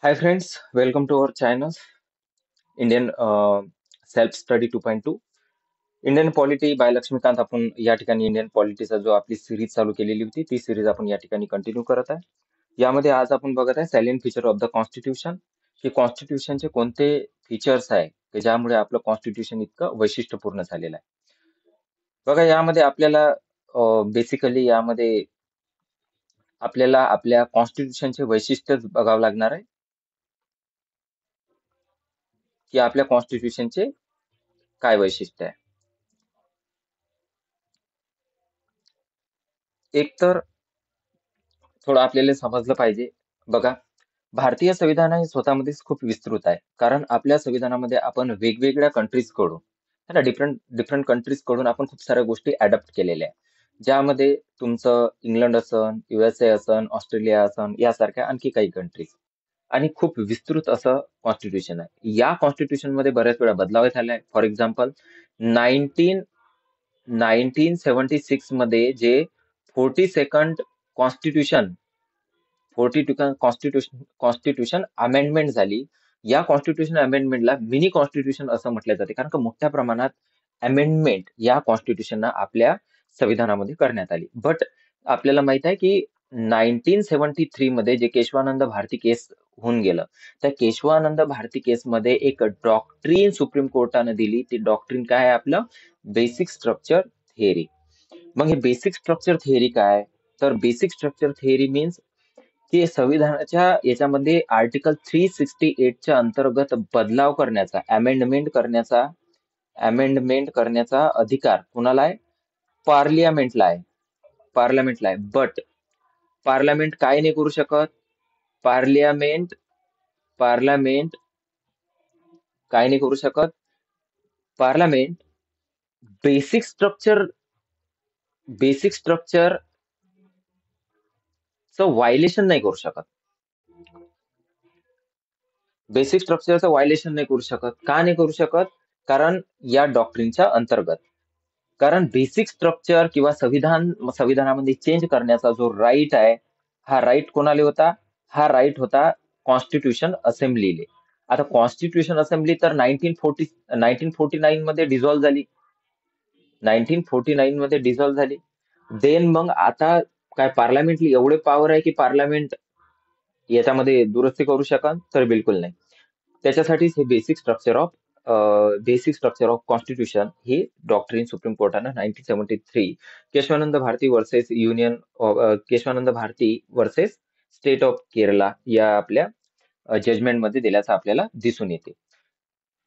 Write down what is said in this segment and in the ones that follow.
Hi friends, welcome to our channel Indian Self Study 2.2. Indian polity by Laxmikanth. आपण या ठिकाणी Indian पॉलिटीचा जो आपली सिरीज चालू केलेली होती ती सिरीज आपण या ठिकाणी कंटिन्यू करत आहे. यामध्ये आज आपण बघत आहे सॅलियंट फीचर ऑफ द कॉन्स्टिट्यूशन, की कॉन्स्टिट्यूशनचे कोणते फीचर्स आहे की ज्यामुळे आपलं कॉन्स्टिट्यूशन इतकं वैशिष्ट्यपूर्ण झालेलं आहे. बघा, यामध्ये आपल्याला बेसिकली यामध्ये आपल्याला आपल्या कॉन्स्टिट्यूशनचे वैशिष्ट्यच बघावं लागणार आहे, की आपल्या कॉन्स्टिट्यूशनचे काय वैशिष्ट्य आहे. एक तर थोडं आपल्याला समजलं पाहिजे. बघा, भारतीय संविधान हे स्वतःमध्येच खूप विस्तृत आहे, कारण आपल्या संविधानामध्ये आपण वेगवेगळ्या कंट्रीज कडून है ना, डिफरंट डिफरंट कंट्रीज कडून आपण खूप साऱ्या गोष्टी अडॉप्ट केलेल्या आहे, ज्यामध्ये तुमचं इंग्लंड असन, USA असन, ऑस्ट्रेलिया असन, यासारख्या आणखी काही कंट्रीज, आणि खूप विस्तृत असं कॉन्स्टिट्यूशन आहे. या कॉन्स्टिट्यूशन मध्ये बऱ्याच वेळा बदलाव झालाय. फॉर एक्झाम्पल, 1976 मध्ये जे 42nd कॉन्स्टिट्यूशन 42 कॉन्स्टिट्यूशन अमेंडमेंट झाली. या कॉन्स्टिट्यूशन अमेंडमेंटला मिनी कॉन्स्टिट्यूशन असं म्हटलं जाते, कारण का मोठ्या प्रमाणात अमेंडमेंट या कॉन्स्टिट्यूशनना आपल्या संविधानामध्ये करण्यात आली. बट आपल्याला माहित आहे की 1973 मध्ये जे केशवानंद भारती केस होऊन गेलं, त्या केशवानंद भारती केसमध्ये एक डॉक्ट्रीन सुप्रीम कोर्टाने दिली. ती डॉक्ट्रीन काय आहे? आपलं बेसिक स्ट्रक्चर थिअरी. मग हे बेसिक स्ट्रक्चर थिअरी काय? तर बेसिक स्ट्रक्चर थिअरी मीन्स की संविधानाच्या याच्यामध्ये आर्टिकल 368च्या अंतर्गत बदलाव करण्याचा, अमेंडमेंट करण्याचा अधिकार कुणाला आहे? पार्लियामेंटला आहे. पार्लमेंटला आहे. बट पार्लमेंट काय नाही करू शकत? पार्लियामेंट पार्लमेंट काय नाही करू शकत? पार्लमेंट बेसिक स्ट्रक्चर बेसिक स्ट्रक्चरचं व्हायलेशन नाही करू शकत. बेसिक स्ट्रक्चरचं व्हायलेशन नाही करू शकत. का नाही करू शकत? कारण या डॉक्ट्रिनच्या अंतर्गत, कारण बेसिक स्ट्रक्चर किंवा संविधानामध्ये चेंज करण्याचा जो राईट आहे, हा राईट कोणाला होता? हा राईट होता कॉन्स्टिट्यूशन असेंब्लीले. आता कॉन्स्टिट्यूशन असेंब्ली तर 1949 मध्ये डिझॉल्व्ह झाली. 1949 मध्ये डिझॉल्व्ह झाली. देन मग आता काय पार्लमेंटली एवढे पॉवर आहे की पार्लमेंट याच्यामध्ये दुरुस्ती करू शकाल? तर बिलकुल नाही. त्याच्यासाठीच हे बेसिक स्ट्रक्चर ऑफ कॉन्स्टिट्यूशन ही डॉक्ट्रिन सुप्रीम कोर्टानं 1973 Kesavananda Bharati versus Kesavananda Bharati versus state of Kerala या आपल्या जजमेंटमध्ये दिल्याचं आपल्याला दिसून येते.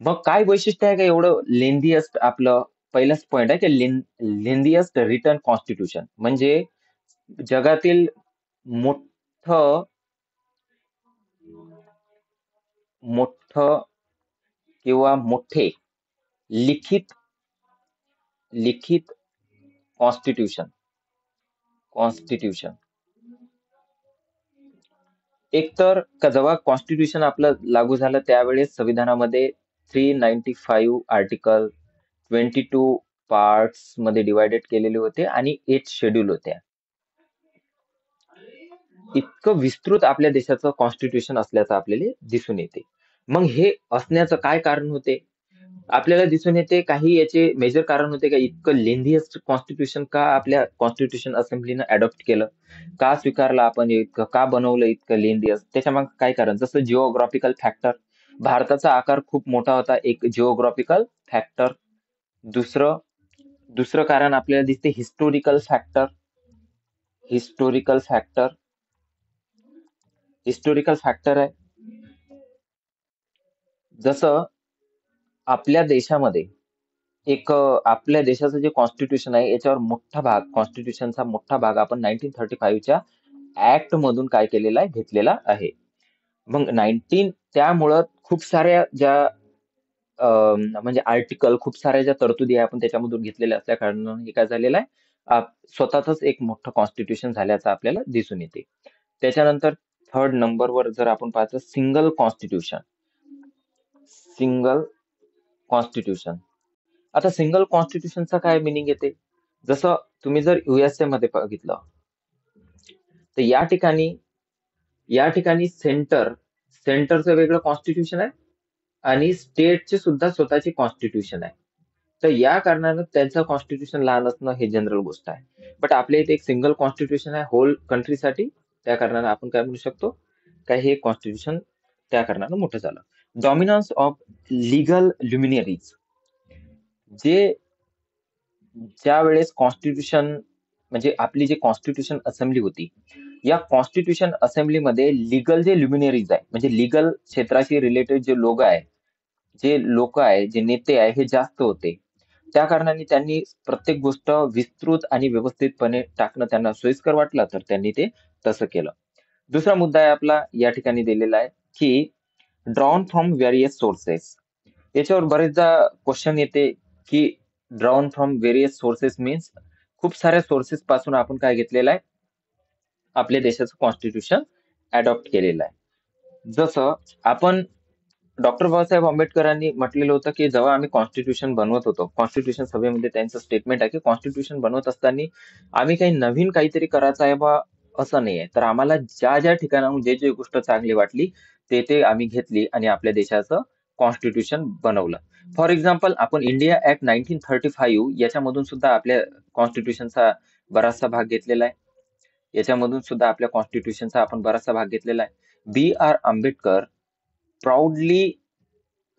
मग काय वैशिष्ट्य आहे का एवढं लेंदीएस्ट? आपलं पहिलाच पॉइंट आहे की लेंदीएस्ट रिटर्न कॉन्स्टिट्यूशन म्हणजे जगातील मोठं मोठं किंवा मोठे लिखित लिखित कॉन्स्टिट्यूशन कॉन्स्टिट्यूशन एक तर जेव्हा कॉन्स्टिट्यूशन आपलं लागू झालं त्यावेळेस संविधानामध्ये 395 आर्टिकल, 22 पार्ट्स मध्ये डिवायडेड केलेले होते आणि 8 शेड्यूल होत्या. इतकं विस्तृत आपल्या देशाचं कॉन्स्टिट्यूशन असल्याचं आपल्याला दिसून येते. मग हे असण्याचं काय कारण होते? आपल्याला दिसून येते काही याचे मेजर कारण होते का इतकं लेंथीएस्ट कॉन्स्टिट्यूशन का आपल्या कॉन्स्टिट्यूशन असेंब्लीनं अडॉप्ट केलं? का स्वीकारलं आपण इतकं? का बनवलं इतकं लेंथीएस्ट? त्याच्यामागे काय कारण? जसं जिओग्राफिकल फॅक्टर. भारताचा आकार खूप मोठा होता, एक जिओग्राफिकल फॅक्टर. दुसरं दुसरं कारण आपल्याला दिसते historical factor. Historical factor historical factor आहे. जसं आपल्या देशामध्ये आपल्या देशाचं जे कॉन्स्टिट्यूशन आहे याच्यावर मोठा भाग, कॉन्स्टिट्यूशनचा मोठा भाग आपण 1935च्या ऍक्ट मधून काय केलेला आहे? घेतलेला आहे. मग त्यामुळं खूप साऱ्या ज्या म्हणजे आर्टिकल, खूप साऱ्या ज्या तरतुदी आहे आपण त्याच्यामधून घेतलेल्या असल्या कारणानं हे काय झालेलं आहे? स्वतःच एक मोठं कॉन्स्टिट्यूशन झाल्याचं आपल्याला दिसून येते. त्याच्यानंतर थर्ड नंबरवर जर आपण पाहतो सिंगल कॉन्स्टिट्यूशन. Single constitution. आता सिंगल कॉन्स्टिट्यूशनचा काय मिनिंग येते? जसं तुम्ही जर USA मध्ये बघितलं तर या ठिकाणी सेंटरचं वेगळं कॉन्स्टिट्यूशन आहे आणि स्टेटचे सुद्धा स्वतःची कॉन्स्टिट्यूशन आहे. तर या कारणानं त्यांचं कॉन्स्टिट्यूशन लहान असणं हे जनरल गोष्ट आहे. बट आपल्या इथे एक सिंगल कॉन्स्टिट्यूशन आहे होल कंट्रीसाठी. त्या कारणानं आपण काय म्हणू शकतो, काय हे कॉन्स्टिट्यूशन त्या कारणानं मोठं झालं. डॉमिनन्स ऑफ लिगल ल्युमिनरीज, जे ज्या वेळेस कॉन्स्टिट्यूशन म्हणजे आपली जी कॉन्स्टिट्यूशन असेंब्ली होती, या कॉन्स्टिट्यूशन असेंब्लीमध्ये लिगल जे ल्युमिनरीज आहे म्हणजे लिगल क्षेत्राशी रिलेटेड जे लोक आहे जे नेते आहे हे जास्त होते. त्या कारणाने त्यांनी प्रत्येक गोष्ट विस्तृत आणि व्यवस्थितपणे टाकणं त्यांना सोयीस्कर वाटलं, तर त्यांनी ते तसं केलं. दुसरा मुद्दा आहे आपला या ठिकाणी दिलेला आहे की ड्रॉन फ्रॉम व्हेरियस सोर्सेस. याच्यावर बरेचदा क्वेश्चन येते की drawn from various sources means खूप साऱ्या सोर्सेस पासून आपण काय घेतलेलं आहे, आपल्या देशाचं कॉन्स्टिट्यूशन अडॉप्ट केलेलं आहे. जसं आपण डॉक्टर बाबासाहेब आंबेडकरांनी म्हटलेलं होतं की जेव्हा आम्ही कॉन्स्टिट्यूशन बनवत होतो, कॉन्स्टिट्यूशन सभेमध्ये त्यांचं स्टेटमेंट आहे की कॉन्स्टिट्यूशन बनवत असताना आम्ही काही नवीन काहीतरी करायचं आहे बा असं नाहीये. तर आम्हाला ज्या ज्या ठिकाणाहून जे जे गोष्ट चांगली वाटली ते आम्ही घेतली आणि आपल्या देशाचं कॉन्स्टिट्यूशन बनवलं. फॉर एक्झाम्पल आपण इंडिया ऍक्ट 1935 याच्यामधून सुद्धा आपल्या कॉन्स्टिट्यूशनचा बराचसा भाग घेतलेला आहे. याच्यामधून सुद्धा आपल्या कॉन्स्टिट्यूशनचा आपण बराचसा भाग घेतलेला आहे. B.R. Ambedkar proudly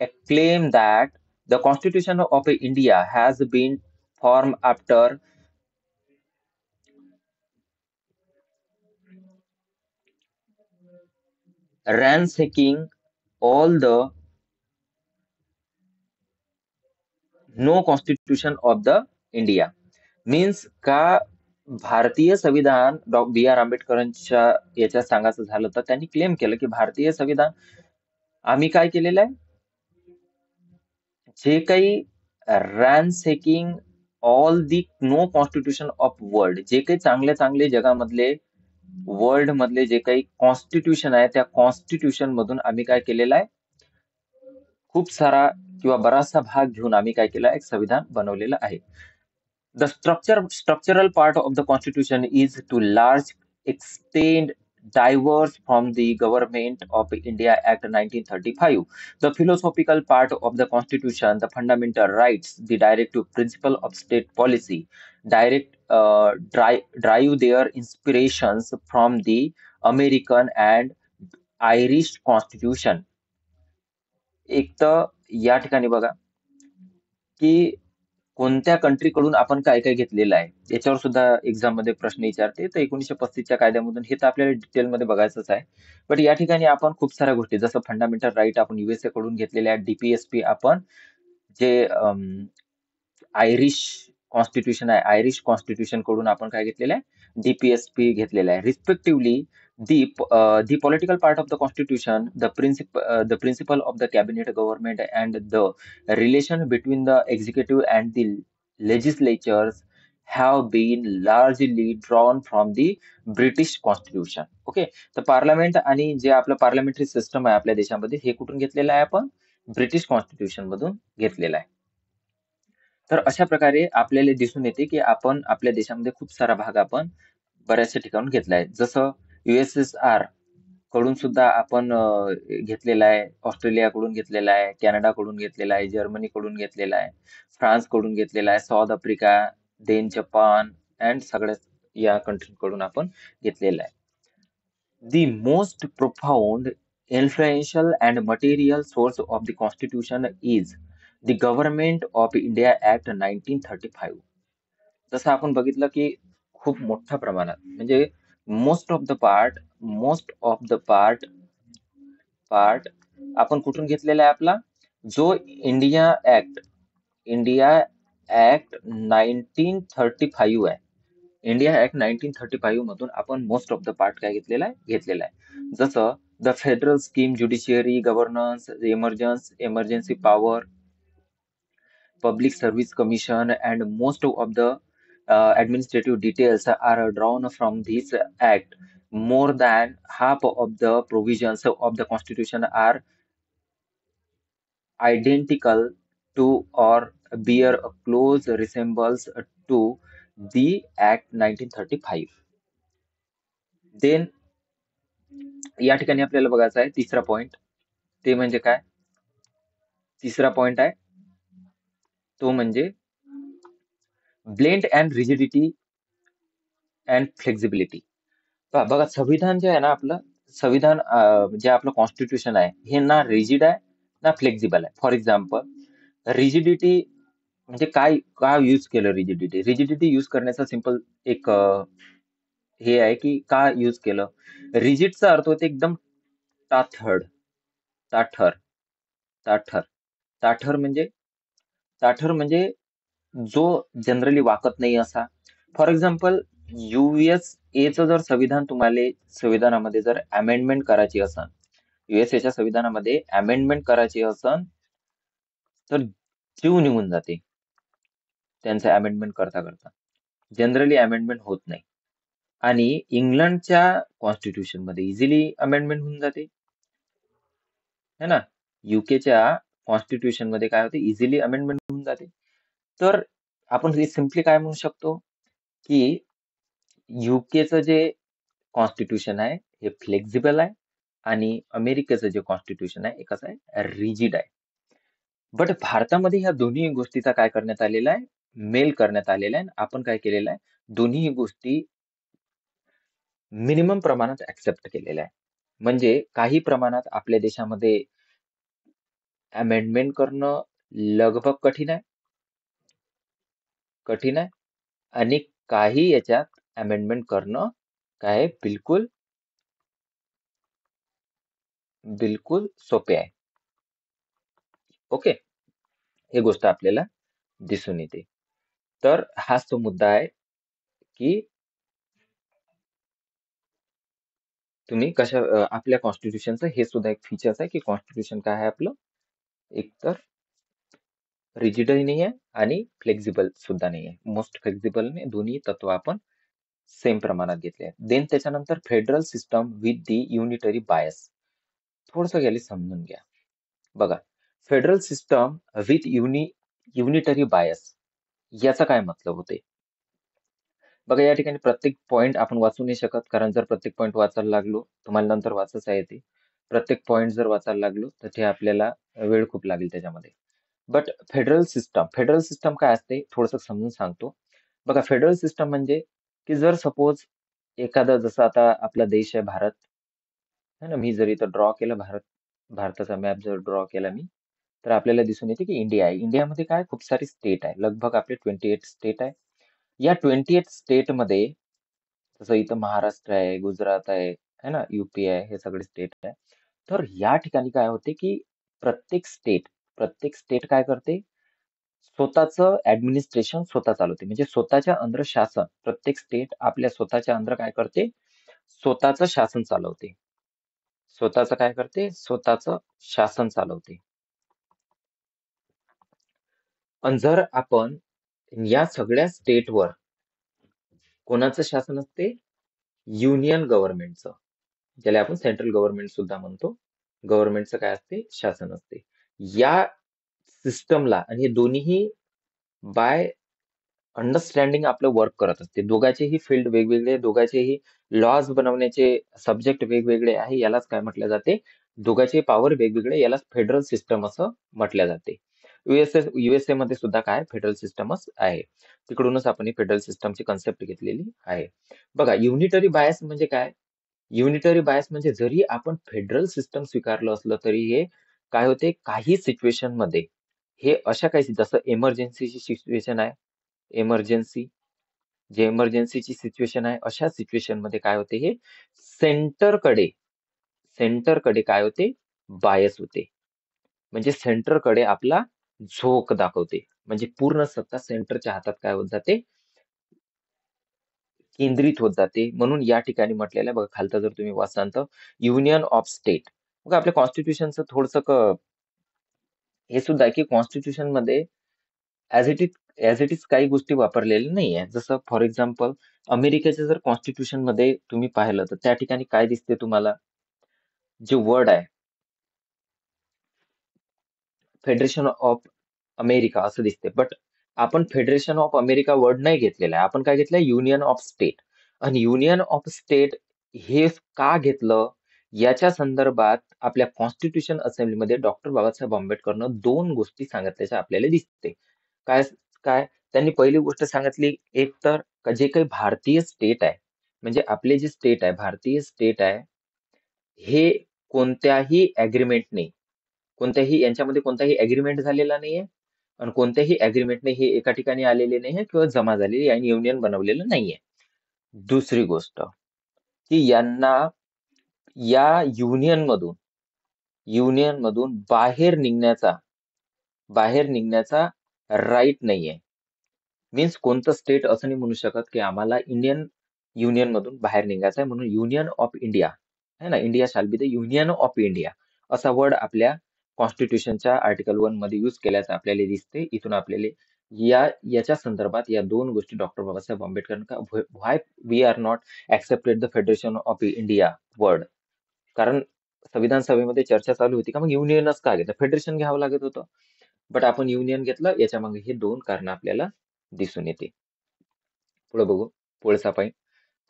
acclaim that the Constitution of India has been formed after ransacking all the no constitution of the India. Means का भारतीय संविधान B.R. आंबेडकरांच्या याच्यात सांगायचं झालं तर त्यांनी क्लेम केलं की भारतीय संविधान आम्ही काय केलेलं आहे, जे काही ransacking all the known constitution of world, जे काही चांगले चांगले जगामधले वर्ल्ड मधले जे काही कॉन्स्टिट्यूशन आहे त्या कॉन्स्टिट्यूशन मधून आम्ही काय केलेलं आहे, खूप सारा किंवा बराचसा भाग घेऊन आम्ही काय केलं, एक संविधान बनवलेलं आहे. The structural part of the constitution is to large extent diverse from the Government of India Act 1935. The philosophical part of the constitution, the fundamental rights, the directive principle of state policy, drive their inspirations from the American and Irish constitution. एक तर या ठिकाणी बघा की कोणत्या कंट्रीकडून आपण काय काय घेतलेलं आहे, याच्यावर सुद्धा एक्झाम मध्ये प्रश्न विचारते. तर 1935च्या कायद्यामधून हे तर आपल्याला डिटेलमध्ये बघायचंच आहे. बट या ठिकाणी आपण खूप साऱ्या गोष्टी जसं फंडामेंटल राईट आपण युएसए कडून घेतलेल्या आहेत, डीपीएसपी आपण जे आयरिश कॉन्स्टिट्यूशन आहे, आयरिश कॉन्स्टिट्यूशन कडून आपण काय घेतलेलं आहे, डीपीएसपी घेतलेलं आहे. Respectively the political part of the constitution, the principle of the cabinet government, and the relation between the executive and the legislatures have been largely drawn from the British Constitution. Okay, तर parliament आणि जे आपलं parliamentary system आहे आपल्या देशामध्ये हे कुठून घेतलेलं आहे, आपण ब्रिटिश कॉन्स्टिट्यूशन मधून घेतलेलं आहे. तर अशा प्रकारे आपल्याला दिसून येते की आपण आपल्या देशामध्ये खूप सारा भाग आपण बऱ्याचशा ठिकाणून घेतला आहे. जसं USSR कडून सुद्धा आपण घेतलेला आहे, ऑस्ट्रेलिया कडून घेतलेला आहे, कॅनडा कडून घेतलेला आहे, जर्मनी कडून घेतलेला आहे, फ्रान्स कडून घेतलेला आहे, South Africa, then Japan and सगळ्या या कंट्री कडून आपण घेतलेला आहे. The most profound, influential and material source of the constitution is the Government of India Act 1935. जसं आपण बघितलं की खूप मोठ्या प्रमाणात म्हणजे मोस्ट ऑफ द पार्ट आपण कुठून घेतलेला आहे, आपला जो इंडिया ऍक्ट 1935 आहे, इंडिया ऍक्ट 1935 मधून आपण मोस्ट ऑफ द पार्ट काय घेतलेला आहे. जसं the federal scheme, judiciary, governance, emergency power, Public Service Commission, and most of the administrative details are drawn from this act. More than half of the provisions of the Constitution are identical to or bear a close resemblance to the Act 1935. Then या ठिकाणी आपल्याला बघायचं आहे तिसरा point. ते म्हणजे काय? तिसरा पॉइंट आहे तो म्हणजे blend and rigidity and flexibility. बघा, संविधान जे आहे ना आपलं, संविधान जे आपलं कॉन्स्टिट्यूशन आहे हे ना रिजिड आहे ना फ्लेक्झिबल आहे. फॉर एक्झाम्पल, रिजिडिटी म्हणजे काय, का यूज केलं रिजिडिटी? रिजिडिटी यूज करण्याचा सिंपल एक हे आहे की का यूज केलं. रिजिडचा अर्थ होते एकदम ताठर, ताठर, ताठर. ताठर म्हणजे, ताठर म्हणजे जो जनरली वाकत नाही असा. फॉर एक्झाम्पल, युएसएचं जर संविधान तुम्हाला संविधानामध्ये जर अमेंडमेंट करायची असेल, युएसएच्या संविधानामध्ये अमेंडमेंट करायची असेल तर जीव निघून जाते त्यांचं अमेंडमेंट करता करता. जनरली अमेंडमेंट होत नाही. आणि इंग्लंडच्या कॉन्स्टिट्यूशन मध्ये इझिली अमेंडमेंट होऊन जाते, है ना. युकेच्या कॉन्स्टिट्यूशन मध्ये काय होते, इझिली अमेंडमेंट होऊन जाते. तर आपण सिम्पली काय म्हणू शकतो की युकेचं जे कॉन्स्टिट्यूशन आहे हे फ्लेक्झिबल आहे आणि अमेरिकेचं जे कॉन्स्टिट्यूशन आहे हे कसं आहे, रिजिड आहे. बट भारतामध्ये ह्या दोन्ही गोष्टीचा काय करण्यात आलेला आहे, मेल करण्यात आलेला आहे. आपण काय केलेलं आहे, दोन्ही गोष्टी मिनिमम प्रमाणात ऍक्सेप्ट केलेल्या आहे. म्हणजे काही प्रमाणात आपल्या देशामध्ये अमेंडमेंट करणं लगभग कठीण आहे, कठीण आहे. आणि काही याच्यात अमेंडमेंट करणं काय आहे, बिलकुल बिलकुल सोपे आहे. ओके, हे गोष्ट आपल्याला दिसून येते. तर हाच तो मुद्दा आहे की तुम्ही कशा आपल्या कॉन्स्टिट्यूशनचं हे सुद्धा एक फीचर्स आहे की कॉन्स्टिट्यूशन काय आहे आपलं, एकतर रिजिडही नाही आहे आणि फ्लेक्झिबल सुद्धा नाही आहे. मोस्ट फ्लेक्झिबल ने दोन्ही तत्व आपण सेम प्रमाणात घेतले आहेत. देन त्याच्यानंतर federal system with the unitary bias. थोडस गेले समजून घ्या. बघा, federal system with unitary bias याचा काय मतलब होते. बघा, या ठिकाणी प्रत्येक पॉइंट आपण वाचू नाही शकत, कारण जर प्रत्येक पॉइंट वाचायला लागलो, तुम्हाला नंतर वाचायचं आहे ते, प्रत्येक पॉइंट जर वाचायला लागलो तर ते आपल्याला वेळ खूप लागेल त्याच्यामध्ये. बट फेडरल सिस्टम काय असते थोडस समजून सांगतो. बघा, फेडरल सिस्टम म्हणजे की जर सपोज एखादा, जसं आता आपला देश आहे भारत, है ना, मी जर इथं ड्रॉ केलं भारताचा मॅप जर ड्रॉ केला मी, तर आपल्याला दिसून येते की इंडिया आहे. इंडियामध्ये काय खूप सारी स्टेट आहे, लगभग आपले 28 स्टेट आहे. या 28 स्टेट मध्ये जसं इथं महाराष्ट्र आहे, गुजरात आहे, है ना, युपी आहे, हे सगळे स्टेट आहे. तर या ठिकाणी काय होते की प्रत्येक स्टेट काय करते, स्वतःचं ऍडमिनिस्ट्रेशन स्वतः चालवते. म्हणजे स्वतःच्या अंडर शासन, प्रत्येक स्टेट आपल्या स्वतःच्या अंडर काय करते, स्वतःचं शासन चालवते. स्वतःचं काय करते, स्वतःचं शासन चालवते. पण जर आपण या सगळ्या स्टेटवर कोणाचं शासन असते, युनियन गव्हर्नमेंटचं, ज्याला आपण सेंट्रल गव्हर्नमेंट सुद्धा म्हणतो, गव्हर्नमेंटचं काय असते, शासन असते. या सिस्टमला, आणि हे दोन्हीही बाय अंडरस्टँडिंग आपलं वर्क करत असते. दोघांचेही फील्ड वेगवेगळे, दोघांचेही लॉज बनवण्याचे सब्जेक्ट वेगवेगळे आहे. यालाच काय म्हटलं जाते, दोघांचे पॉवर वेगवेगळे, यालाच फेडरल सिस्टम असं म्हटलं जाते. युएसए मध्ये सुद्धा काय फेडरल सिस्टमच आहे. तिकडूनच आपण ही फेडरल सिस्टमची कन्सेप्ट घेतलेली आहे. बघा, युनिटरी बायस म्हणजे काय, युनिटरी बायस म्हणजे जरी आपण फेडरल सिस्टम स्वीकारलं असलं तरी हे काय होते, काही सिच्युएशन मध्ये हे अशा काही, जसं एमर्जन्सीची सिच्युएशन आहे, एमर्जन्सी जे एमर्जन्सीची सिच्युएशन आहे, अशा सिच्युएशन मध्ये काय होते, हे सेंटरकडे सेंटरकडे काय होते, बायस होते. म्हणजे सेंटरकडे आपला झोक दाखवते. म्हणजे पूर्ण सत्ता सेंटरच्या हातात काय होत जाते, केंद्रित होत जाते. म्हणून या ठिकाणी म्हटलेलं आहे बघा, खालचं जर तुम्ही वाचाल तर युनियन ऑफ स्टेट. बघा, आपल्या कॉन्स्टिट्यूशनचं थोडस हे सुद्धा आहे की कॉन्स्टिट्यूशन मध्ये ऍज इट इज काही गोष्टी वापरलेल्या नाही आहे. जसं फॉर एक्झाम्पल, अमेरिकेच्या जर कॉन्स्टिट्यूशन मध्ये तुम्ही पाहिलं तर त्या ठिकाणी काय दिसते तुम्हाला, जे वर्ड आहे फेडरेशन ऑफ अमेरिका असं दिसते. बट आपण फेडरेशन ऑफ अमेरिका वर्ड नाही घेतलेला आहे, आपण काय घेतलंय, युनियन ऑफ स्टेट. आणि युनियन ऑफ स्टेट हे का घेतलं, याच्या संदर्भात आपल्या कॉन्स्टिट्यूशन असेंब्लीमध्ये डॉक्टर बाबासाहेब आंबेडकरनं दोन गोष्टी सांगितल्याच्या आपल्याला दिसते. काय काय त्यांनी पहिली गोष्ट सांगितली, एक तर जे काही भारतीय स्टेट आहे, म्हणजे आपले जे स्टेट आहे, भारतीय स्टेट आहे, हे कोणत्याही अग्रीमेंटने, कोणत्याही यांच्यामध्ये कोणताही अग्रीमेंट झालेला नाहीये आणि कोणत्याही अग्रीमेंटने हे एका ठिकाणी आलेले नाहीये किंवा जमा झालेले आणि युनियन बनवलेलं नाहीये. दुसरी गोष्ट की यांना या युनियन मधून बाहेर निघण्याचा राईट नाहीये. मीन्स कोणतं स्टेट असं नाही म्हणू शकत की आम्हाला इंडियन युनियन मधून बाहेर निघायचं आहे म्हणून युनियन ऑफ इंडिया है ना, India shall be the union of India असा वर्ड आपल्या कॉन्स्टिट्यूशनच्या आर्टिकल 1 मध्ये युज केल्याचं आपल्याला दिसते. इथून आपल्याला याच्या संदर्भात या दोन गोष्टी डॉक्टर बाबासाहेब आंबेडकर का why we are not accepted the federation of India word, कारण संविधान सभेमध्ये चर्चा चालू होती का मग युनियनच का घेतलं, फेडरेशन घ्यावं लागत होतं, बट आपण युनियन घेतलं. याच्या मागे हे दोन कारण आपल्याला दिसून येते. पुढे बघू पुढचा point,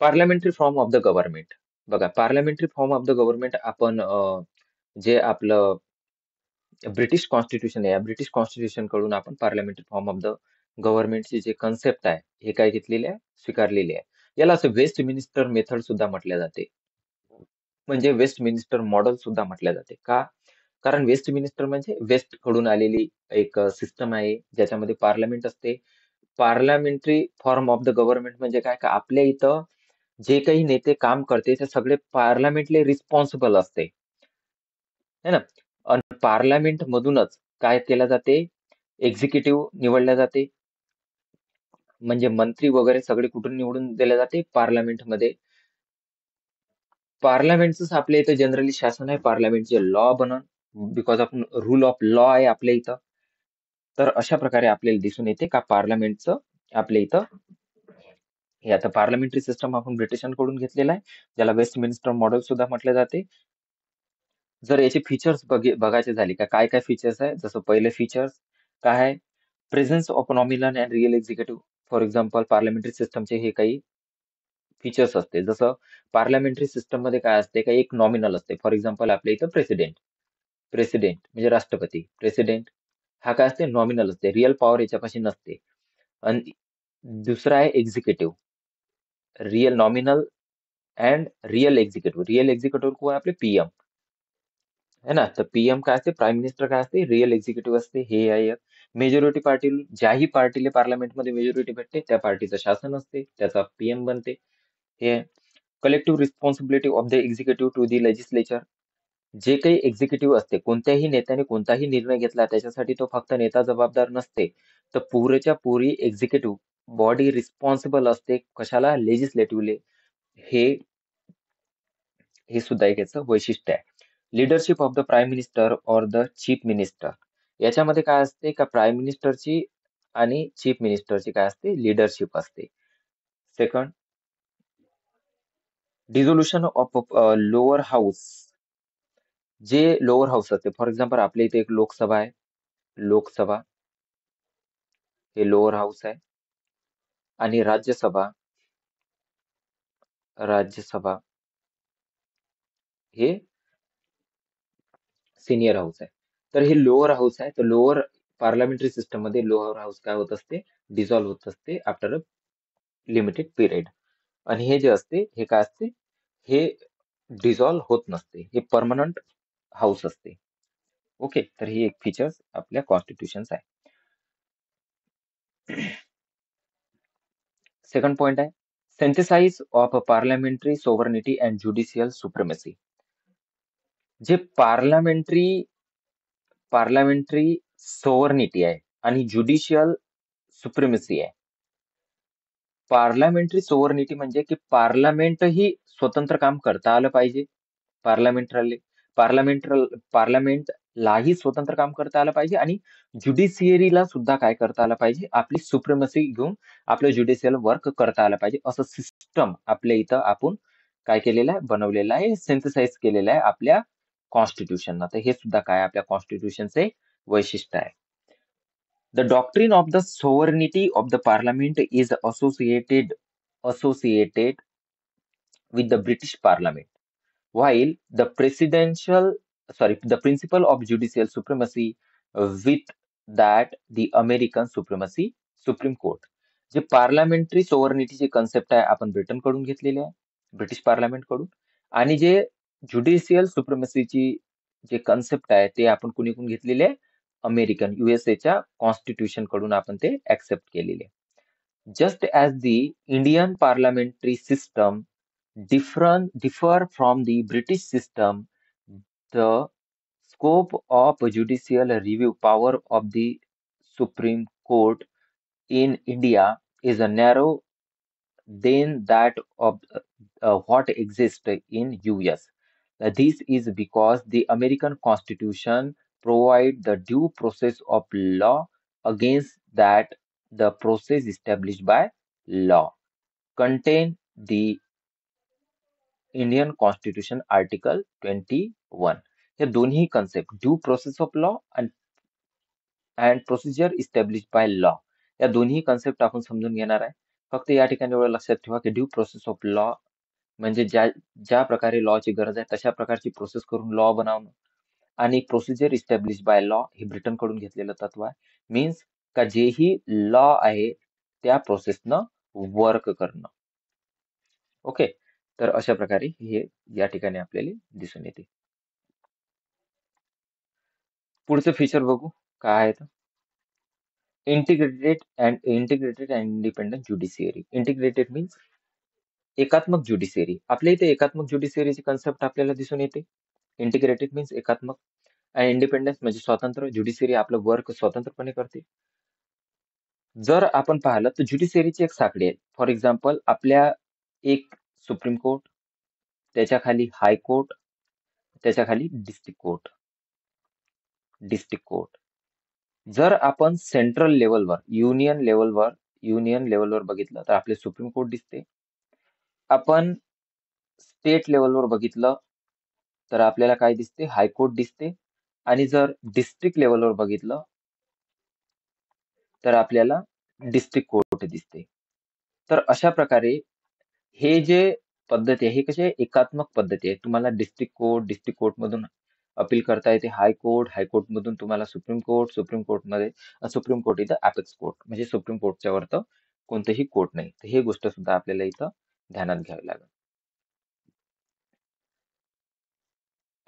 parliamentary form of the government. बघा parliamentary form of the government आपण जे आपलं ब्रिटिश कॉन्स्टिट्यूशन आहे, या ब्रिटिश कॉन्स्टिट्यूशन कडून आपण पार्लमेंटरी फॉर्म ऑफ द गव्हर्नमेंटची जे कन्सेप्ट आहे हे काय घेतलेले आहे, स्वीकारलेले आहे. याला असं वेस्ट मिनिस्टर मेथड सुद्धा म्हटल्या जाते, म्हणजे वेस्ट मिनिस्टर मॉडेल सुद्धा म्हटल्या जाते. का? कारण वेस्ट मिनिस्टर म्हणजे वेस्ट कडून आलेली एक सिस्टम आहे ज्याच्यामध्ये पार्लमेंट असते. Parliamentary form of the government म्हणजे काय का आपल्या इथं जे काही नेते काम करते ते सगळे पार्लमेंटले रिस्पॉन्सिबल असते है ना. आणि पार्लमेंट मधूनच काय केलं जाते, एक्झिक्युटिव्ह निवडल्या जाते, म्हणजे मंत्री वगैरे सगळे कुठून निवडून दिले जाते, पार्लमेंटमध्ये. पार्लमेंटच आपल्या इथं जनरली शासन आहे, पार्लमेंटचे लॉ बनन because of rule of law आहे आपल्या इथं. तर अशा प्रकारे आपल्याला दिसून येते का पार्लमेंटचं आपल्या इथं हे आता पार्लमेंटरी सिस्टम आपण ब्रिटिशांकडून घेतलेला आहे, ज्याला वेस्ट मिनिस्टर मॉडेल सुद्धा म्हटले जाते. जर याचे फीचर्स बघायचे झाले का काय काय फीचर्स आहे, जसं पहिले फीचर्स काय आहे, presence of nominal and real executive. For example parliamentary सिस्टमचे हे काही फीचर्स असते. जसं पार्लमेंटरी सिस्टम मध्ये काय असते का एक नॉमिनल असते. फॉर एक्झाम्पल आपल्या इथं प्रेसिडेंट, प्रेसिडेंट म्हणजे राष्ट्रपती, प्रेसिडेंट हा काय असते, नॉमिनल असते, रिअल पॉवर याच्यापाशी नसते. आणि दुसरा आहे executive, real nominal and real executive कोण आपले पीएम है ना. तर पीएम काय असते, प्राईम मिनिस्टर काय असते, रिअल एक्झिक्युटिव्ह असते. हे आहे एक. मेजॉरिटी पार्टी, ज्याही पार्टीला पार्लमेंटमध्ये मेजॉरिटी भेटते त्या पार्टीचं शासन असते, त्याचा पीएम बनते. हे collective responsibility of the executive to the legislature. जे काही एक्झिक्युटिव्ह असते, कोणत्याही नेत्याने कोणताही निर्णय घेतला त्याच्यासाठी तो फक्त नेता जबाबदार नसते, तर पुरेच्या पुरी एक्झिक्युटिव्ह बॉडी रिस्पॉन्सिबल असते कशाला, लेजिस्लेटिव्हले. हे हे सुद्धा एक याचं वैशिष्ट्य आहे. Leadership of the prime minister or the chief minister. याच्यामध्ये काय असते का प्राईम मिनिस्टरची आणि चीफ मिनिस्टरची काय असते, लिडरशिप असते. Second, dissolution of lower house. जे लोअर हाऊस असते, फॉर एक्झाम्पल आपल्या इथे एक लोकसभा आहे, लोकसभा हे लोअर हाऊस आहे, आणि राज्यसभा हे सिनियर हाऊस आहे. तर हे लोअर हाऊस आहे, तर लोअर पार्लमेंटरी सिस्टम मध्ये लोअर हाऊस काय होत असते, डिझॉल्व्ह होत असते आफ्टर अ लिमिटेड पिरियड. आणि हे जे असते हे काय असते, हे डिझॉल्व्ह होत नसते, हे परमनंट हाऊस असते. ओके, तर ही एक फीचर्स आपल्या कॉन्स्टिट्यूशन आहे. सेकंड पॉइंट आहे synthesise of parliamentary sovereignty and judicial supremacy. जे पार्लमेंटरी सोव्हर्निटी आहे आणि ज्युडिशियल सुप्रीमसी आहे. पार्लमेंटरी सोव्हर्निटी म्हणजे की पार्लमेंटही स्वतंत्र काम करता आलं पाहिजे, पार्लमेंटरले पार्लमेंटलाही स्वतंत्र काम करता आलं पाहिजे, आणि ज्युडिशियरीला सुद्धा काय करता आलं पाहिजे, आपली सुप्रीमसी घेऊन आपलं ज्युडिशियल वर्क करता आलं पाहिजे. असं सिस्टम आपल्या इथं आपण काय केलेलं आहे, बनवलेलं आहे, सिंथेसाइज केलेलं आहे आपल्या कॉन्स्टिट्यूशन. तर हे सुद्धा काय आपल्या कॉन्स्टिट्यूशनचे वैशिष्ट्य आहे. The doctrine of the sovereignty of the parliament is associated with the British Parliament. while the principle of judicial supremacy with that the American supremacy Supreme Court. जे पार्लमेंटरी सोव्हर्निटीची कन्सेप्ट आहे आपण ब्रिटनकडून घेतलेली आहे, ब्रिटिश पार्लमेंटकडून. आणि जे ज्युडिशियल सुप्रिमसीची जे concept आहे ते आपण कुणीकडून घेतलेले आहे, अमेरिकन युएसएच्या कॉन्स्टिट्यूशन कडून आपण ते ऍक्सेप्ट केलेले. Just as the Indian parliamentary system differ from the British system, the scope of judicial review power of the Supreme Court in India is narrow than that of what exists in US. This is because the American Constitution provides the due process of law against that the process established by law contain the Indian constitution article 21. हे दोन्ही concept due process of law and procedure establish by law, या दोन्ही concept आपण समजून घेणार आहे. फक्त या ठिकाणी एवढं लक्षात ठेवा की ड्यू प्रोसेस ऑफ लॉ म्हणजे ज्या ज्या प्रकारे लॉची गरज आहे तशा प्रकारची प्रोसेस करून लॉ बनवणं, आणि प्रोसिजर इस्टॅब्लिश बाय लॉ हे ब्रिटनकडून घेतलेलं तत्व आहे. मीन्स का जेही लॉ आहे त्या प्रोसेसनं वर्क करणं. ओके, तर अशा प्रकारे हे या ठिकाणी आपल्याला दिसून येते. पुढचं फीचर बघू काय आहे तर integrated and independent judiciary. Integrated means एकात्मक ज्युडिशियरी. आपल्या इथे एकात्मक ज्युडिशियरीची कन्सेप्ट आपल्याला दिसून येते. इंटिग्रेटेड मीन्स एकात्मक, आणि इंडिपेंडन्स म्हणजे स्वतंत्र. ज्युडिशियरी आपलं वर्क स्वतंत्रपणे करते. जर आपण पाहिलं तर ज्युडिशियरीची एक साखळी आहे. फॉर एक्झाम्पल आपल्या एक सुप्रीम कोर्ट, त्याच्या खाली हायकोर्ट, त्याच्या खाली डिस्ट्रिक्ट कोर्ट. जर आपण सेंट्रल लेवलवर युनियन लेवलवर बघितलं तर आपले सुप्रीम कोर्ट दिसते. आपण स्टेट लेवलवर बघितलं तर आपल्याला काय दिसते, हायकोर्ट दिसते. आणि जर डिस्ट्रिक्ट लेवलवर बघितलं तर आपल्याला डिस्ट्रिक्ट कोर्ट दिसते. तर अशा प्रकारे हे जे पद्धती आहे हे कसे एकात्मक पद्धती आहे. तुम्हाला डिस्ट्रिक्ट कोर्ट मधून अपील करता येते हायकोर्ट मधून तुम्हाला सुप्रीम कोर्ट इथं अपेक्स कोर्ट, म्हणजे सुप्रीम कोर्टच्या वरतं कोणतंही कोर्ट नाही. तर हे गोष्ट सुद्धा आपल्याला इथं ध्यानात घ्यावी लागेल.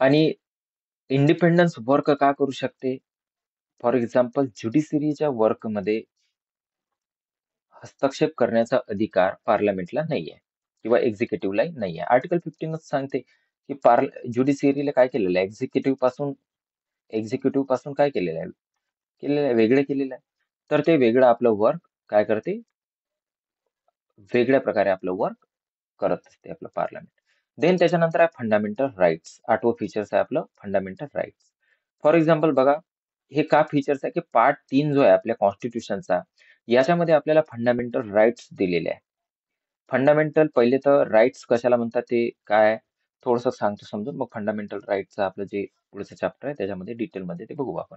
आणि इंडिपेंडन्स वर्क का करू शकते? फॉर एक्झाम्पल ज्युडिशरीच्या वर्क मध्ये हस्तक्षेप करण्याचा अधिकार पार्लमेंटला नाहीये किंवा एक्झिक्युटिव्हला नाहीये. आर्टिकल 15 सांगते की ज्युडिशियरीला काय केलेलं आहे, एक्झिक्युटिव्ह पासून काय केलेलं आहे, वेगळं केलेलं आहे. तर ते वेगळं आपलं वर्क काय करते, वेगळ्या प्रकारे आपलं वर्क करत असते आपलं पार्लमेंट. देन त्याच्यानंतर आहे फंडामेंटल राईट्स. 8वं फीचर्स आहे आपलं फंडामेंटल राईट्स. फॉर एक्झाम्पल बघा, हे का फीचर्स आहे की पार्ट 3 जो आहे आपल्या कॉन्स्टिट्यूशनचा, याच्यामध्ये आपल्याला फंडामेंटल राईट्स दिलेले आहे. फंडामेंटल पहिले तर राईट्स कशाला म्हणतात ते काय थोडस सांगतो समजून, मग फंडामेंटल राईट्सचं आपलं जे पुढचं चॅप्टर आहे त्याच्यामध्ये डिटेलमध्ये ते बघू आपण.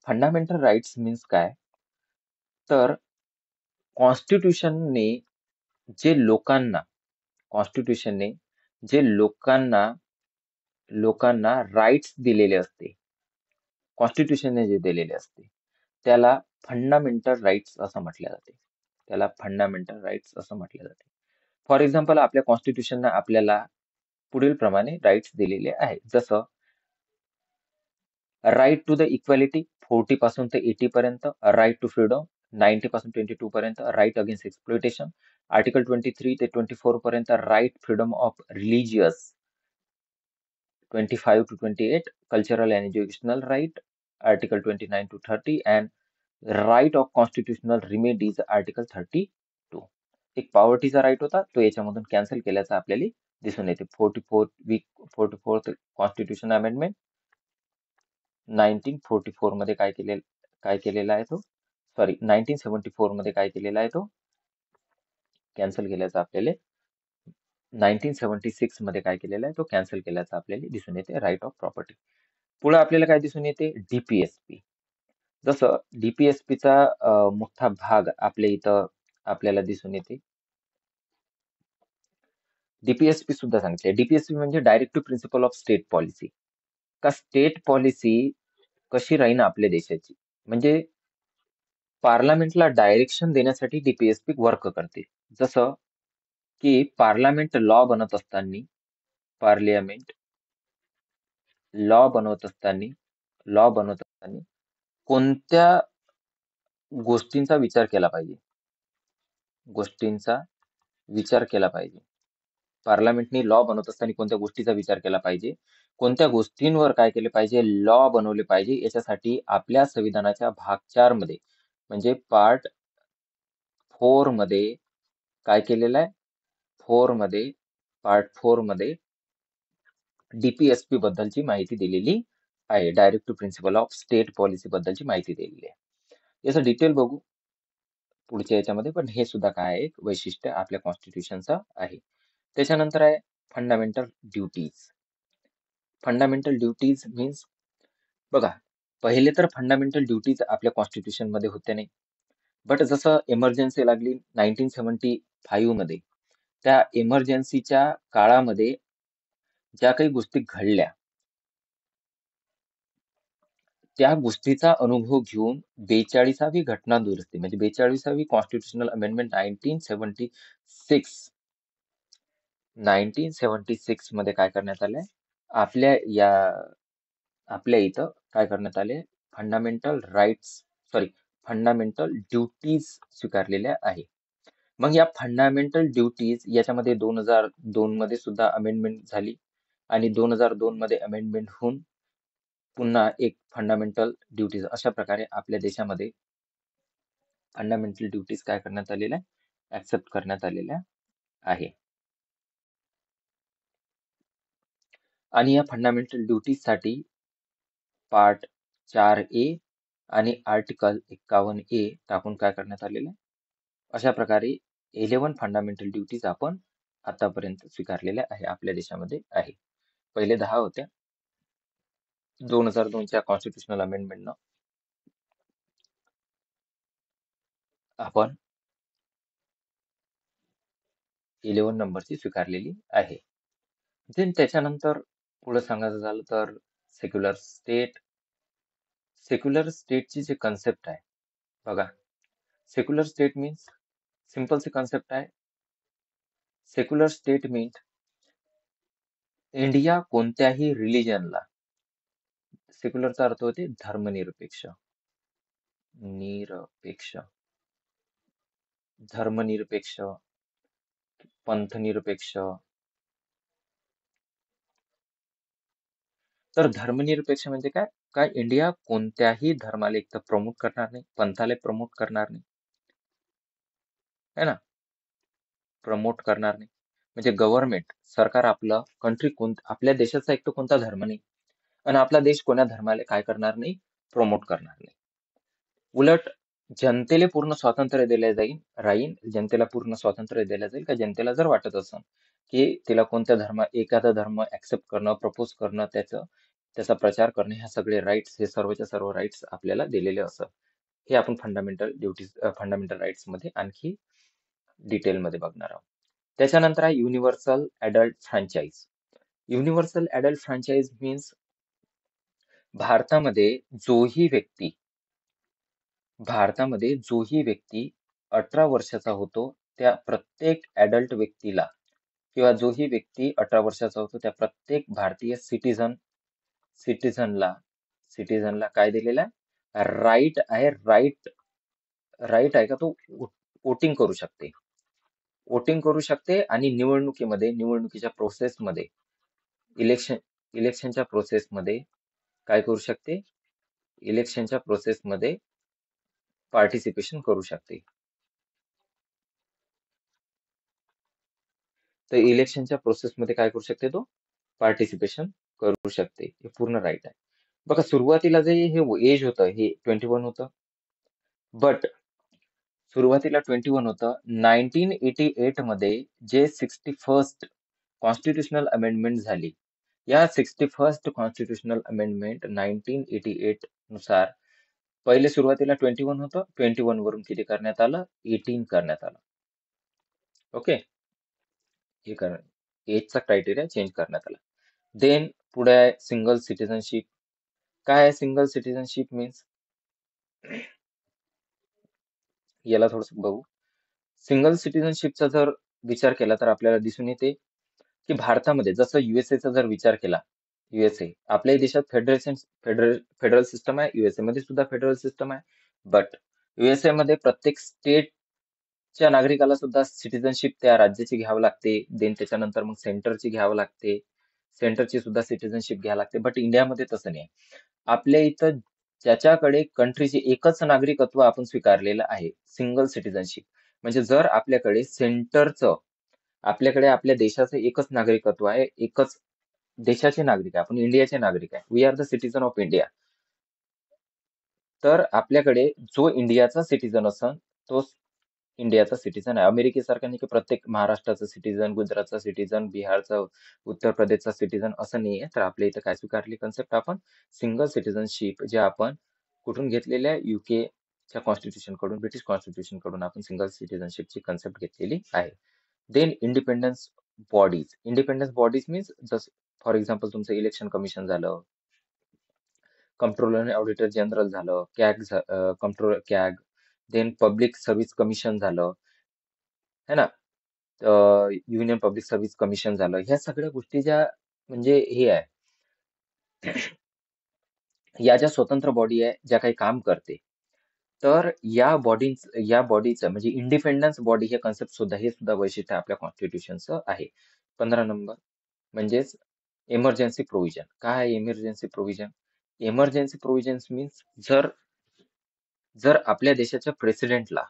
फंडामेंटल राईट्स मीन्स काय, तर कॉन्स्टिट्यूशनने जे लोकांना राईट्स दिलेले असते, कॉन्स्टिट्यूशनने जे दिलेले असते त्याला फंडामेंटल राईट्स असं म्हटलं जाते. फॉर एक्झाम्पल आपल्या कॉन्स्टिट्यूशनने आपल्याला पुढील प्रमाणे राईट्स दिलेले आहेत. जसं राईट टू द इक्वॅलिटी 40 पासून ते 80 पर्यंत, राईट टू फ्रीडम 90 पासून 22 पर्यंत, राईट अगेन्स्ट एक्सप्लॉयटेशन आर्टिकल 23 ते 24 पर्यंत, right freedom of religious 25 to 28, cultural and educational right article 29 to 30, and right of constitutional remedies article 32. एक पॉवर्टीचा राईट होता तो याच्यामधून कॅन्सल केल्याचं आपल्याला दिसून येते. 44th कॉन्स्टिट्यूशन अमेंडमेंट 1944 मध्ये काय केलेला आहे तो, 1974 मध्ये काय केलेला आहे तो कॅन्सल केल्याचा आपल्याला, 1976 मध्ये काय केलेला आहे तो कॅन्सल केल्याचा आपल्याला दिसून येते. Right of property. पुढे आपल्याला काय दिसून येते, डीपीएसपी. जसं डीपीएसपीचा मोठा भाग आपल्या इथं आपल्याला दिसून येते. डीपीएसपी सुद्धा सांगितले. डीपीएसपी म्हणजे directive principle of state policy. का स्टेट पॉलिसी कशी राहीन आपल्या देशाची, म्हणजे पार्लमेंटला डायरेक्शन देण्यासाठी डीपीएसपी वर्क करते. जसं की पार्लियामेंट लॉ बनवत असताना कोणत्या गोष्टींचा विचार केला पाहिजे, गोष्टींचा विचार केला पाहिजे. पार्लमेंटने लॉ बनवत असताना कोणत्या गोष्टीचा विचार केला पाहिजे, कोणत्या गोष्टींवर काय केले पाहिजे, लॉ बनवले पाहिजे, याच्यासाठी आपल्या संविधानाच्या भाग 4 मध्ये म्हणजे फोर मध्ये काय केलेलं आहे, पार्ट 4 मध्ये डीपीएसपी बद्दलची माहिती दिलेली आहे. Directive principle of state policy बद्दलची माहिती दिलेली आहे. याचं डिटेल बघू पुढच्या याच्यामध्ये, पण हे सुद्धा काय आहे, एक वैशिष्ट्य आपल्या कॉन्स्टिट्यूशनचं आहे. त्याच्यानंतर आहे fundamental duties. Fundamental duties means बघा, पहिले तर फंडामेंटल ड्युटीज आपल्या कॉन्स्टिट्यूशन मध्ये होते नाही, बट जसं इमर्जन्सी लागली 1975 मध्ये, त्या इमर्जन्सीच्या काळामध्ये ज्या काही गोष्टी घडल्या त्या गोष्टीचा अनुभव घेऊन 42वी घटना दुरुस्ती म्हणजे 42वी कॉन्स्टिट्युशनल अमेंडमेंट 1976 मध्ये काय करण्यात आलंय, आपल्या या आपल्या इथं काय करण्यात आले, फंडामेंटल ड्युटीज स्वीकारलेल्या आहे. मग या फंडामेंटल ड्युटीज याच्यामध्ये 2002 मध्ये सुद्धा अमेंडमेंट झाली आणि 2002 मध्ये अमेंडमेंट होऊन पुन्हा एक फंडामेंटल ड्युटीज, अशा प्रकारे आपल्या देशामध्ये फंडामेंटल ड्युटीज काय करण्यात आलेल्या, ऍक्सेप्ट करण्यात आलेल्या आहे. आणि या फंडामेंटल ड्युटीज साठी पार्ट 4A आणि आर्टिकल 51A टाकून काय करण्यात आलेलं आहे, अशा प्रकारे 11 फंडामेंटल ड्युटीज आपण आतापर्यंत स्वीकारलेल्या आहे, आपल्या देशामध्ये आहे. पहिले 10 होत्या. 2002च्या कॉन्स्टिट्युशनल अमेंडमेंटनं आपण 11 नंबरची स्वीकारलेली आहे. देन त्याच्यानंतर पुढे सांगायचं झालं तर सेक्युलर स्टेटची जी कन्सेप्ट आहे बघा, सेक्युलर स्टेट मीन्स सिंपल सी कन्सेप्ट आहे. सेक्युलर स्टेट मीन्स इंडिया कोणत्याही रिलिजनला, सेक्युलरचा अर्थ होते धर्मनिरपेक्ष, पंथनिरपेक्ष. तर धर्मनिरपेक्ष म्हणजे काय, काय इंडिया कोणत्याही धर्माला एक तर प्रमोट करणार नाही, पंथाला प्रमोट करणार नाही, है ना, प्रमोट करणार नाही. म्हणजे गव्हर्नमेंट सरकार आपलं आपल्या देशाचा एक तर कोणता धर्म नाही आणि आपला देश कोणा धर्माला काय करणार नाही, प्रमोट करणार नाही. उलट जनतेला पूर्ण स्वातंत्र्य दिले राहील, जनतेला पूर्ण स्वातंत्र्य दिलं जाईल का जनतेला जर वाटत असेल की तिला एखादा धर्म ऍक्सेप्ट करणं, प्रपोज करणं, त्याचा प्रचार करणे, ह्या सगळे राईट्स, हे सर्वच्या सर्व राईट्स आपल्याला दिलेले असत. हे आपण फंडामेंटल राईट्स मध्ये आणखी डिटेल मध्ये बघणार आहोत. त्याच्यानंतर आहे universal adult franchise. Universal adult franchise means भारतामध्ये जोही व्यक्ती 18 वर्षाचा होतो, त्या प्रत्येक ऍडल्ट व्यक्तीला किंवा जोही व्यक्ती 18 वर्षाचा होतो त्या प्रत्येक भारतीय सिटीजनला काय दिलेला आहे, राईट आहे का, तो वोटिंग करू शकते आणि निवडणुकीच्या प्रोसेसमध्ये, इलेक्शनच्या प्रोसेसमध्ये काय करू शकते, इलेक्शनच्या प्रोसेसमध्ये पार्टिसिपेशन करू शकते. तर इलेक्शनच्या प्रोसेसमध्ये काय करू शकते, तो पार्टिसिपेशन करू शकते. हे पूर्ण राईट आहे. बघा, सुरुवातीला जे हे एज होतं हे 21 होतं, बट सुरुवातीला 21 होतं. 1988 मध्ये जे 61st कॉन्स्टिट्युशनल अमेंडमेंट झाली, या 61st कॉन्स्टिट्युशनल अमेंडमेंट 1988 नुसार पहिले सुरुवातीला 21 होतं, 21 वरून किती करण्यात आलं, 18 करण्यात आलं. ओके, हे एजचा क्रायटेरिया चेंज करण्यात आला. देन पुढे आहे सिंगल सिटिझनशिप. काय आहे सिंगल सिटिझनशिप मीन्स? याला थोडस बघू. सिंगल सिटिझनशिपचा जर विचार केला तर आपल्याला दिसून येते की भारतामध्ये जसं युएसएचा जर विचार केला, युएसए आपल्याही देशात फेडरल सिस्टम आहे, युएसए मध्ये सुद्धा फेडरल सिस्टम आहे. बट युएसए मध्ये प्रत्येक स्टेटच्या नागरिकाला सुद्धा सिटिझनशिप त्या राज्याची घ्यावी लागते. देन त्याच्यानंतर मग सेंटरची घ्यावी लागते, सेंटरची सुद्धा सिटिझनशिप घ्यावी लागते. बट इंडियामध्ये तसं नाही. आपल्या इथं ज्याच्याकडे कंट्रीचे एकच नागरिकत्व आपण स्वीकारलेलं आहे, सिंगल सिटिझनशिप. म्हणजे जर आपल्याकडे आपल्याकडे आपल्या देशाचं एकच नागरिकत्व आहे, एकच देशाचे नागरिक आहे, आपण इंडियाचे नागरिक आहे, we are the citizen of India. तर आपल्याकडे जो इंडियाचा सिटिझन असन तो इंडियाचा सिटिझन आहे. अमेरिकेसारखं नाही की प्रत्येक महाराष्ट्राचा सिटिझन, गुजरातचा सिटिझन, बिहारचा, उत्तर प्रदेशचा सिटिझन असं नाहीये. तर आपल्या इथं काय स्वीकारली कन्सेप्ट आपण? सिंगल सिटिझनशिप, जे आपण कुठून घेतलेले आहे? च्या कॉन्स्टिट्यूशन कडून, ब्रिटिश कॉन्स्टिट्यूशन कडून आपण सिंगल सिटिझनशिपची कन्सेप्ट घेतलेली आहे. Then independence bodies. Independence bodies means जसं फॉर एक्झाम्पल तुमचं इलेक्शन कमिशन झालं, कंट्रोलर आणि ऑडिटर जनरल झालं, controller CAG, then public service commission झालं, है ना, युनियन पब्लिक सर्व्हिस कमिशन झालं. ह्या सगळ्या गोष्टी ज्या म्हणजे हे आहे, या ज्या स्वतंत्र बॉडी आहे ज्या काही काम करते, तर या बॉडीचं म्हणजे इंडिपेंडन्स बॉडी हे कन्सेप्ट सुद्धा, हे सुद्धा वैशिष्ट्य आपल्या कॉन्स्टिट्यूशनचं आहे. 15 नंबर म्हणजेच इमर्जन्सी प्रोव्हिजन. काय आहे emergency provision? Emergency provision means जर जर आपल्या देशाच्या प्रेसिडेंटला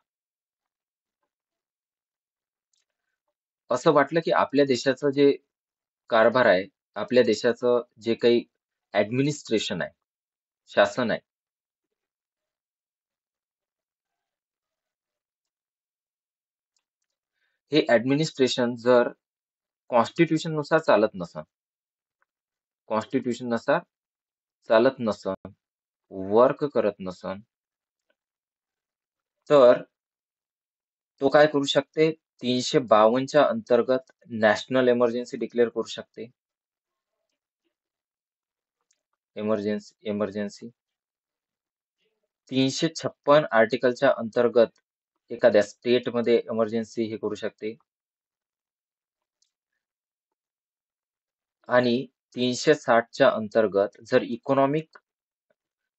असं वाटलं की आपल्या देशाचं जे कारभार आहे, आपल्या देशाचं जे काही ऍडमिनिस्ट्रेशन आहे, शासन आहे, हे ऍडमिनिस्ट्रेशन जर कॉन्स्टिट्यूशन नुसार चालत नसन, वर्क करत नसन, तर तो काय करू शकते? 352च्या अंतर्गत नॅशनल इमर्जन्सी डिक्लेअर करू शकते. इमर्जन्सी 356 आर्टिकलच्या अंतर्गत एखाद्या स्टेटमध्ये इमर्जन्सी हे करू शकते. आणि 360च्या अंतर्गत जर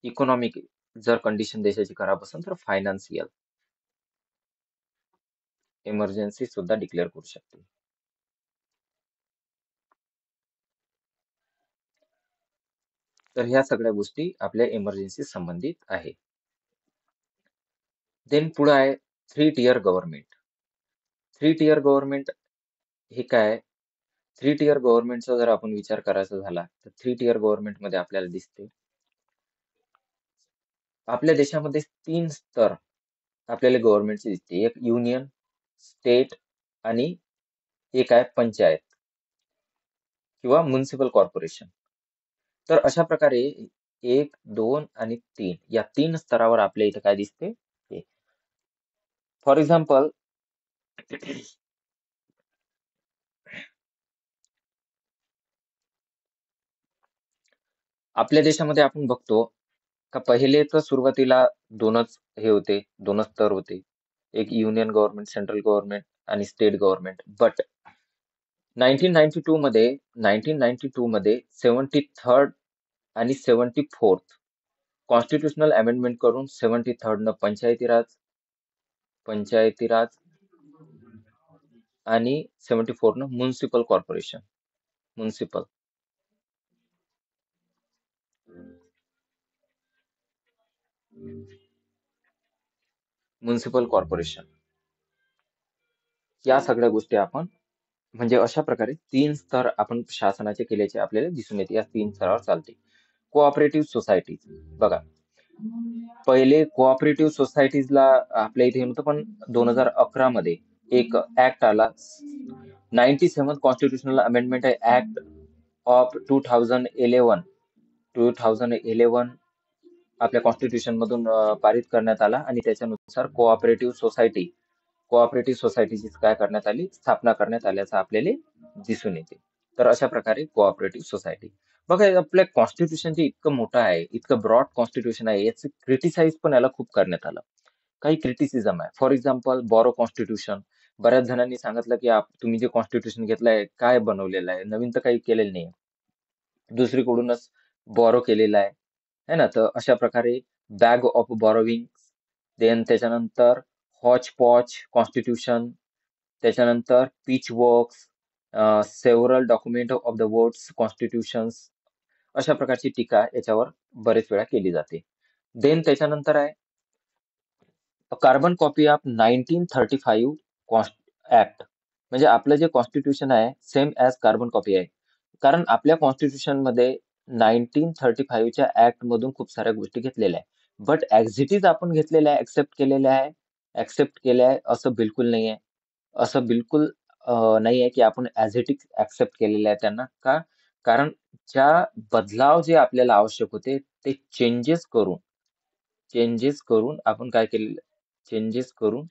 इकॉनॉमिक जर कंडिशन देशाची खराब असेल तर फायनान्शियल इमर्जन्सी सुद्धा डिक्लेअर करू शकते. तर ह्या सगळ्या गोष्टी आपल्या इमर्जन्सी संबंधित आहे. देन पुढे आहे 3 tier गव्हर्नमेंट. 3 tier गव्हर्नमेंट हे काय? 3 tier गव्हर्नमेंटचा जर आपण विचार करायचा झाला तर 3 tier गव्हर्नमेंट मध्ये आपल्याला दिसते, आपल्या देशामध्ये 3 स्तर आपल्याला गव्हर्नमेंटची दिसते. एक युनियन, स्टेट आणि एक आहे पंचायत किंवा म्युनिसिपल कॉर्पोरेशन. तर अशा प्रकारे 1, 2 आणि 3 या 3 स्तरावर आपल्या इथे काय दिसते? फॉर एक्झाम्पल, आपल्या देशामध्ये आपण बघतो का पहिले तर सुरुवातीला दोनच स्तर होते, एक युनियन गव्हर्नमेंट, सेंट्रल गव्हर्नमेंट आणि स्टेट गव्हर्नमेंट. बट 1992 मध्ये 73rd आणि 74th कॉन्स्टिट्युशनल अमेंडमेंट करून 73rd न पंचायती राज आणि 74 न म्युनिसिपल कॉर्पोरेशन, म्युनिसिपल कॉर्पोरेशन, या सगळ्या गोष्टी आपण म्हणजे अशा प्रकारे 3 स्तर आपण शासनाचे केल्याचे आपल्याला दिसून येते. या 3 स्तरावर चालते. कोऑपरेटिव्ह सोसायटीज बघा, पहिले कोऑपरेटिव्ह सोसायटीजला आपल्या इथे होतं, पण 2011 मध्ये एक ऍक्ट आला, 97th constitutional amendment act of 2011 आपल्या कॉन्स्टिट्यूशन मधून पारित करण्यात आला. आणि त्याच्यानुसार कोऑपरेटिव्ह सोसायटीची काय करण्यात आली? स्थापना करण्यात आल्याचं आपल्याला दिसून येते. तर अशा प्रकारे कोऑपरेटिव्ह सोसायटी. बघा हे आपल्या कॉन्स्टिट्यूशन जे इतकं मोठं आहे, इतकं ब्रॉड कॉन्स्टिट्यूशन आहे, याचं क्रिटिसाइज पण याला खूप करण्यात आलं. काही क्रिटिसिझम आहे. For example borrow constitution. बऱ्याच जणांनी सांगितलं की तुम्ही जे कॉन्स्टिट्यूशन घेतलंय काय बनवलेलं आहे, नवीन तर काही केलेलं नाही. दुसरीकडूनच बॉरो केलेलं आहे, है ना? तर अशा प्रकारे बॅग ऑफ बॉरोविंग, देन त्याच्यानंतर हॉच पॉच कॉन्स्टिट्यूशन, त्याच्यानंतर patchworks, several document of the words constitutions, अशा प्रकारची टीका याच्यावर बरेच वेळा केली जाते. देन त्याच्यानंतर आहे कार्बन कॉपी ऑफ 1935 ऍक्ट. म्हणजे आपलं जे कॉन्स्टिट्यूशन आहे सेम ऍज कार्बन कॉपी आहे. कारण आपल्या कॉन्स्टिट्यूशन मध्ये 1935च्या ऍक्ट मधून खूप साऱ्या गोष्टी घेतलेल्या आहे. बट ऍज इट इज आपण घेतलेल्या आहे, ऍक्सेप्ट केलेल्या आहे. ऍक्सेप्ट केल्या आहे असं बिलकुल नाही आहे. असं बिलकुल नाही आहे की आपण ऍज इट इज ऍक्सेप्ट केलेलं आहे त्यांना. का? कारण ज्या बदलाव जे आपल्याला आवश्यक होते ते चेंजेस करून आपण काय केलेलं, चेंजेस करून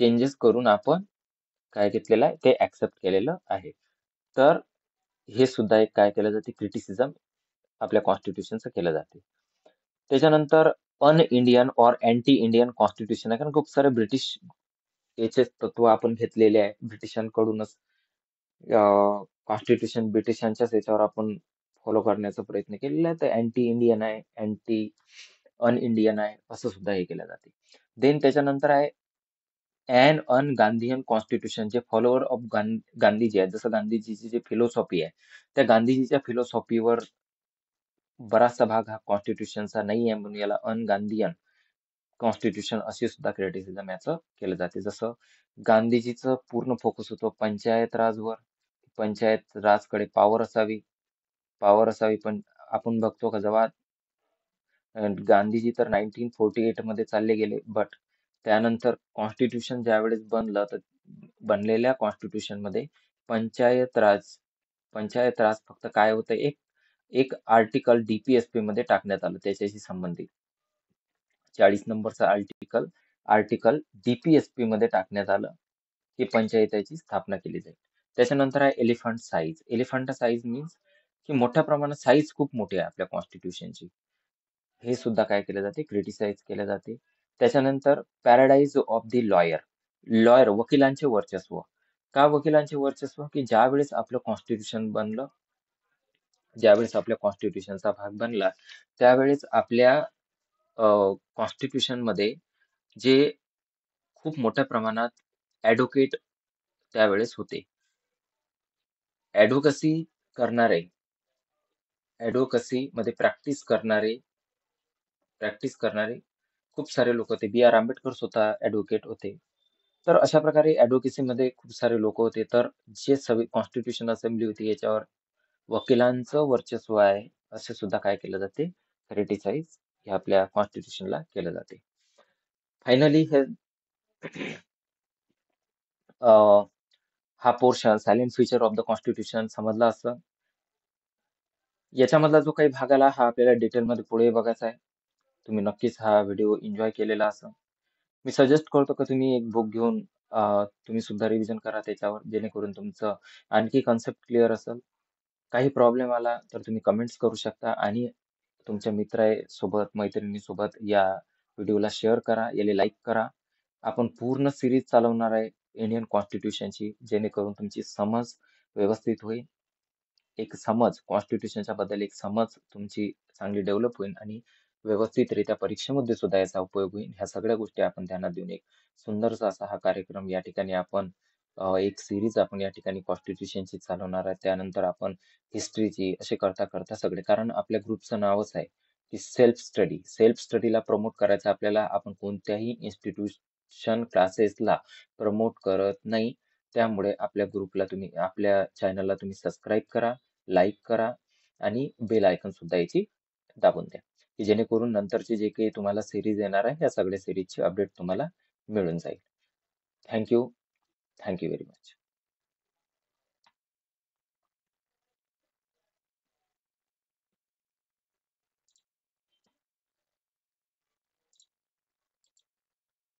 चेंजेस करून आपण काय घेतलेलं आहे ते ऍक्सेप्ट केलेलं आहे. तर हे सुद्धा एक काय केलं जाते, क्रिटिसिझम आपल्या कॉन्स्टिट्यूशनचं केलं जाते. त्याच्यानंतर अन इंडियन और अँटी इंडियन कॉन्स्टिट्यूशन आहे. कारण खूप सारे ब्रिटिश याचे तत्व आपण घेतलेले आहे ब्रिटिशांकडूनच. कॉन्स्टिट्यूशन ब्रिटिशांच्याच याच्यावर आपण फॉलो करण्याचा प्रयत्न केलेला आहे. तर अँटी इंडियन आहे, अन इंडियन आहे, असं सुद्धा हे केलं जाते. देन त्याच्यानंतर आहे अन गांधीयन कॉन्स्टिट्यूशन. जे फॉलोअर ऑफ गांधीजी आहेत, जसं गांधीजीची जी फिलॉसॉफी आहे, त्या गांधीजीच्या फिलॉसॉफीवर बराचसा भाग हा कॉन्स्टिट्यूशनचा नाही आहे, म्हणून याला अन गांधीयन कॉन्स्टिट्यूशन असे सुद्धा क्रिटिसिझम याचं केलं जाते. जसं गांधीजीचं पूर्ण फोकस होतो पंचायत राजवर, पंचायत राजकडे पॉवर असावी. पण आपण बघतो का जेव्हा गांधीजी तर 1948 मध्ये चालले गेले, बट त्यानंतर कॉन्स्टिट्यूशन ज्यावेळेस बनलं तर बनलेल्या कॉन्स्टिट्यूशन मध्ये पंचायत राज पंचायत राज फक्त काय होतं, एक एक आर्टिकल डीपीएसपी मध्ये टाकण्यात आलं त्याच्याशी संबंधित. 40 नंबरचं आर्टिकल डीपीएसपी मध्ये टाकण्यात आलं की पंचायतीची स्थापना केली जाईल. त्याच्यानंतर आहे elephant size. Elephant size means की मोठ्या प्रमाणात साईज खूप मोठी आहे आपल्या कॉन्स्टिट्यूशनची. हे सुद्धा काय केले जाते, क्रिटिसाइज केले जाते. त्याच्यानंतर पॅराडाइज ऑफ द लॉयर वकिलांचे वर्चस्व. का वकिलांचे वर्चस्व? की ज्यावेळेस आपल्या कॉन्स्टिट्यूशनचा भाग बनला, त्यावेळेस आपल्या कॉन्स्टिट्यूशन मध्ये जे खूप मोठ्या प्रमाणात ऍडव्होकेट त्यावेळेस होते. ऍडव्होकसी करणारे ऍडव्होकसी मध्ये प्रॅक्टिस करणारे खूप सारे लोक होते. बी आर आंबेडकर स्वतः ऍडव्होकेट होते. तर अशा प्रकारे ऍडव्होकेसी मध्ये खूप सारे लोक होते. तर जे सगळी कॉन्स्टिट्यूशन असेंब्ली होती याच्यावर वकिलांचं वर्चस्व आहे असे सुद्धा काय केलं जाते, क्रिटिसाइज हे आपल्या कॉन्स्टिट्यूशनला केलं जाते. फायनली हे हा portion silent feature of the constitution समजला असं. याच्यामधला जो काही भाग आला हा आपल्याला डिटेलमध्ये पुढे बघायचा आहे. तुम्ही नक्कीच हा व्हिडिओ एन्जॉय केलेला असेल. मी सजेस्ट करतो की तुम्ही एक बुक घेऊन तुम्ही सुद्धा रिव्हिजन करा त्याच्यावर, जेणेकरून तुमचं आणखी कन्सेप्ट क्लिअर असेल. काही प्रॉब्लेम आला तर तुम्ही कमेंट्स करू शकता आणि तुमच्या सोबत मैत्रिणीसोबत या व्हिडिओला शेअर करा, याला लाईक करा. आपण पूर्ण सिरीज चालवणार आहे इंडियन कॉन्स्टिट्यूशनची, जेणेकरून तुमची समज व्यवस्थित होईल. एक समज कॉन्स्टिट्यूशनच्या बद्दल एक समज तुमची चांगली डेव्हलप होईल आणि व्यवस्थितरित्या परीक्षेमध्ये सुद्धा याचा उपयोग होईल. ह्या सगळ्या गोष्टी आपण ध्यानात देऊन एक सुंदरसा असा हा कार्यक्रम या ठिकाणी आपण एक सिरीज आपण या ठिकाणी कॉन्स्टिट्यूशनची चालवणार आहे. त्यानंतर आपण हिस्ट्रीची असे करता करता सगळे, कारण आपल्या ग्रुपचं नावच आहे की सेल्फ स्टडीला प्रमोट करायचं आपल्याला. आपण कोणत्याही इन्स्टिट्यूशन क्लासेसला प्रमोट करत नाही. त्यामुळे आपल्या चॅनलला तुम्ही सबस्क्राईब करा, लाईक करा आणि बेल आयकॉन सुद्धा याची दाबून द्या, की जेणेकरून नंतरचे जे काही तुम्हाला सिरीज येणार आहे या सगळ्या सिरीजची अपडेट तुम्हाला मिळून जाईल. Thank you very much.